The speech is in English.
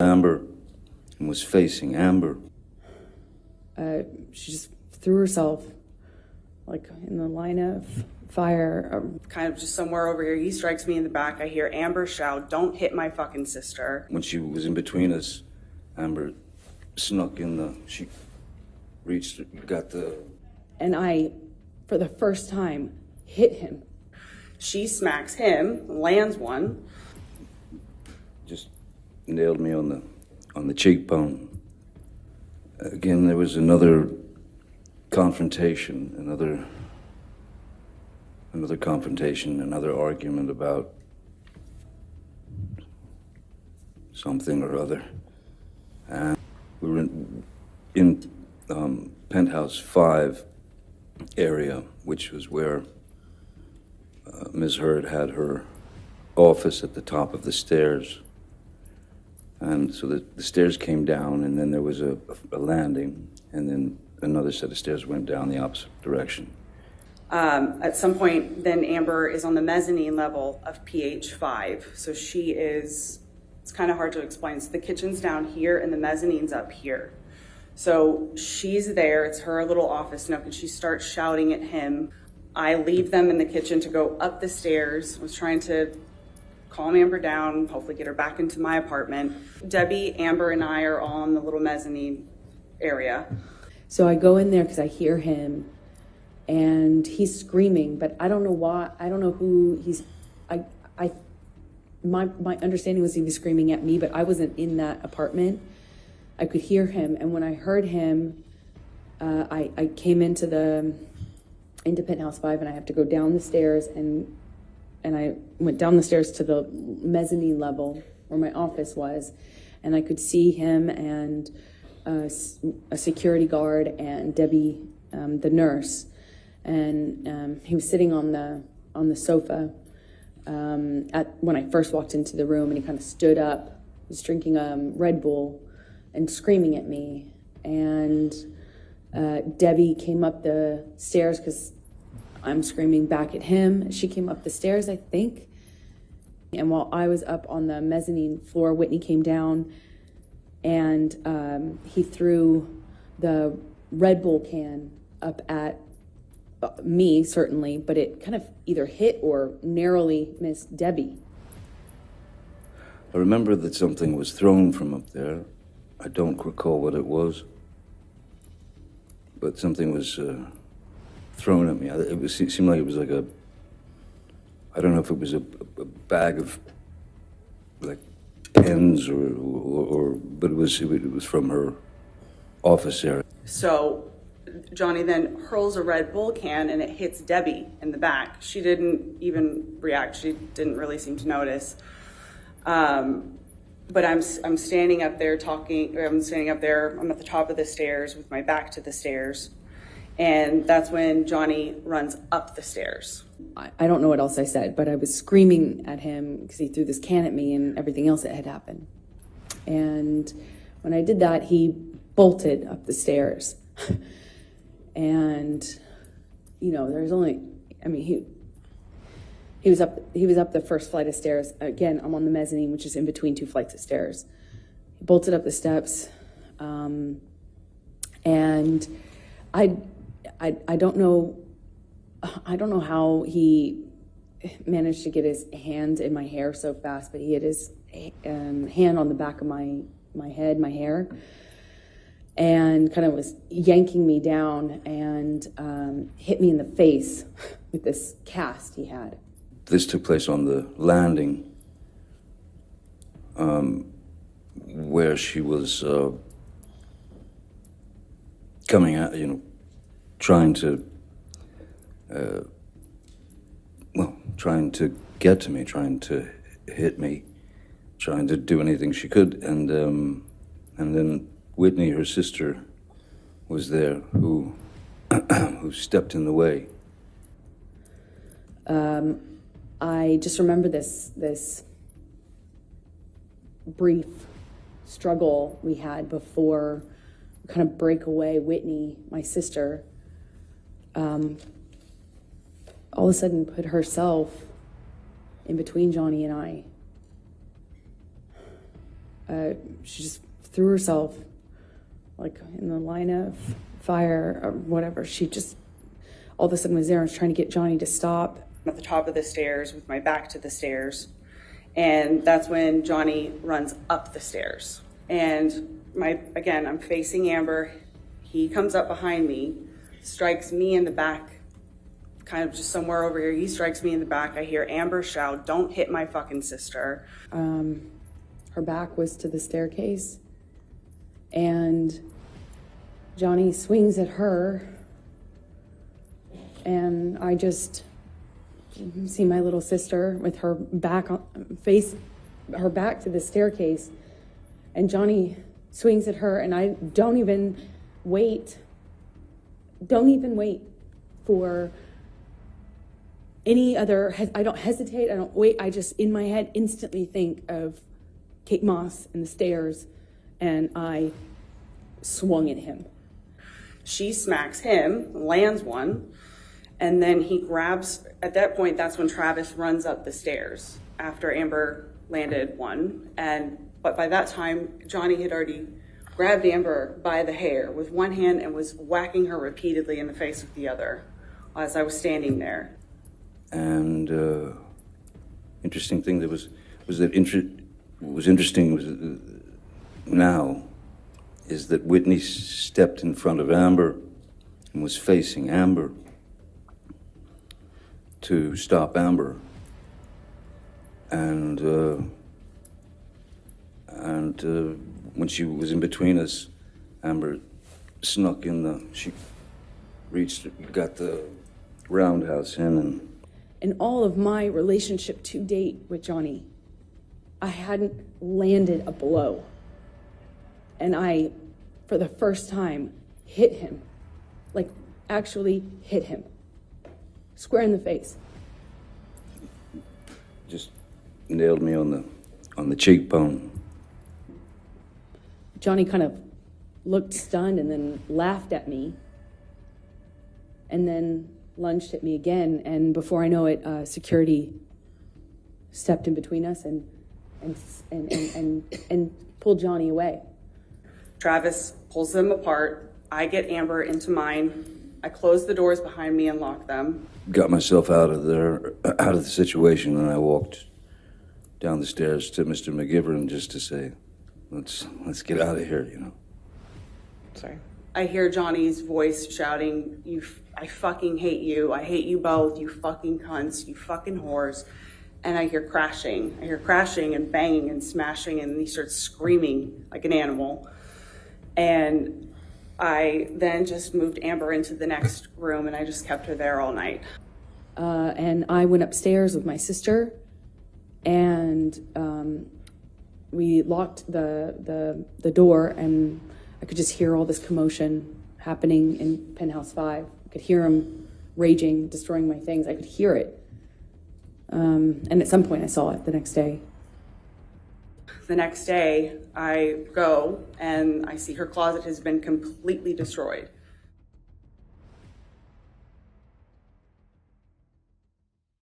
Amber and was facing Amber. She just threw herself, like, in the line of fire. Kind of just somewhere over here. He strikes me in the back. I hear Amber shout, "Don't hit my fucking sister." When she was in between us, Amber snuck in she reached, got the... And I, for the first time, hit him. She smacks him, lands one. Just nailed me on the cheekbone. Again, there was another confrontation, another confrontation, another argument about something or other. And we were in penthouse 5 area, which was where Ms. Heard had her office at the top of the stairs. And so the stairs came down, and then there was a landing, and then another set of stairs went down the opposite direction. At some point, then Amber is on the mezzanine level of PH 5. So she is, it's kind of hard to explain. So the kitchen's down here and the mezzanine's up here. So she's there, it's her little office nook, and she starts shouting at him. I leave them in the kitchen to go up the stairs. I was trying to calm Amber down, hopefully get her back into my apartment. Debbie, Amber, and I are all in the little mezzanine area. So I go in there because I hear him, and he's screaming, but I don't know why. I don't know who he's. My understanding was he was screaming at me, but I wasn't in that apartment. I could hear him, and when I heard him, I came into penthouse 5, and I have to go down the stairs, and I went down the stairs to the mezzanine level where my office was, and I could see him and a security guard and Debbie, the nurse, and he was sitting on the sofa when I first walked into the room, and he kind of stood up. He was drinking Red Bull and screaming at me, and Debbie came up the stairs because I'm screaming back at him. She came up the stairs, I think. And while I was up on the mezzanine floor, Whitney came down, and he threw the Red Bull can up at me, certainly, but it kind of either hit or narrowly missed Debbie. I remember that something was thrown from up there. I don't recall what it was, but something was thrown at me. It seemed like it was like I don't know if it was a bag of like pens or but it was from her office area. So Johnny then hurls a Red Bull can, and it hits Debbie in the back. She didn't even react. She didn't really seem to notice. But I'm standing up there talking. I'm standing up there. I'm at the top of the stairs with my back to the stairs. And that's when Johnny runs up the stairs. I don't know what else I said, but I was screaming at him because he threw this can at me and everything else that had happened. And when I did that, he bolted up the stairs. And, you know, there's only, I mean, he was up the first flight of stairs. Again, I'm on the mezzanine, which is in between 2 flights of stairs. He bolted up the steps. And I don't know how he managed to get his hand in my hair so fast, but he had his hand on the back of my head, my hair, and kind of was yanking me down and hit me in the face with this cast he had. This took place on the landing where she was coming out, you know, trying to get to me, trying to hit me, trying to do anything she could, and then Whitney, her sister, was there, who stepped in the way. I just remember this brief struggle we had before we kind of break away. Whitney, my sister, all of a sudden put herself in between Johnny and I. She just threw herself like in the line of fire or whatever. She just all of a sudden was there and was trying to get Johnny to stop. I'm at the top of the stairs with my back to the stairs. And that's when Johnny runs up the stairs. And again, I'm facing Amber. He comes up behind me, strikes me in the back, kind of just somewhere over here. He strikes me in the back. I hear Amber shout, "Don't hit my fucking sister." Her back was to the staircase, and Johnny swings at her, and I just see my little sister with her back her back to the staircase, and Johnny swings at her, and I don't even wait for any other, I don't hesitate, I don't wait, I just in my head instantly think of Kate Moss and the stairs, and I swung at him. She smacks him, lands one, and then he grabs, at that point, that's when Travis runs up the stairs after Amber landed one. But by that time, Johnny had already grabbed Amber by the hair with one hand and was whacking her repeatedly in the face with the other as I was standing there. And interesting thing that was interesting now is that Whitney stepped in front of Amber and was facing Amber to stop Amber, and when she was in between us, Amber snuck in she got the roundhouse in. In all of my relationship to date with Johnny, I hadn't landed a blow. And I, for the first time, hit him. Like, actually hit him. Square in the face. Just nailed me on the cheekbone. Johnny kind of looked stunned and then laughed at me. And then lunged at me again, and before I know it, security stepped in between us and pulled Johnny away. Travis pulls them apart. I get Amber into mine. I close the doors behind me and lock them. Got myself out of the situation, and I walked down the stairs to Mr. McGivern just to say, let's get out of here, you know. Sorry. I hear Johnny's voice shouting, I fucking hate you. I hate you both. You fucking cunts. You fucking whores. And I hear crashing. I hear crashing and banging and smashing, and he starts screaming like an animal. And I then just moved Amber into the next room, and I just kept her there all night. And I went upstairs with my sister, and we locked the door, and I could just hear all this commotion happening in Penthouse 5. I could hear him raging, destroying my things. I could hear it. And at some point I saw it the next day. The next day, I go and I see her closet has been completely destroyed.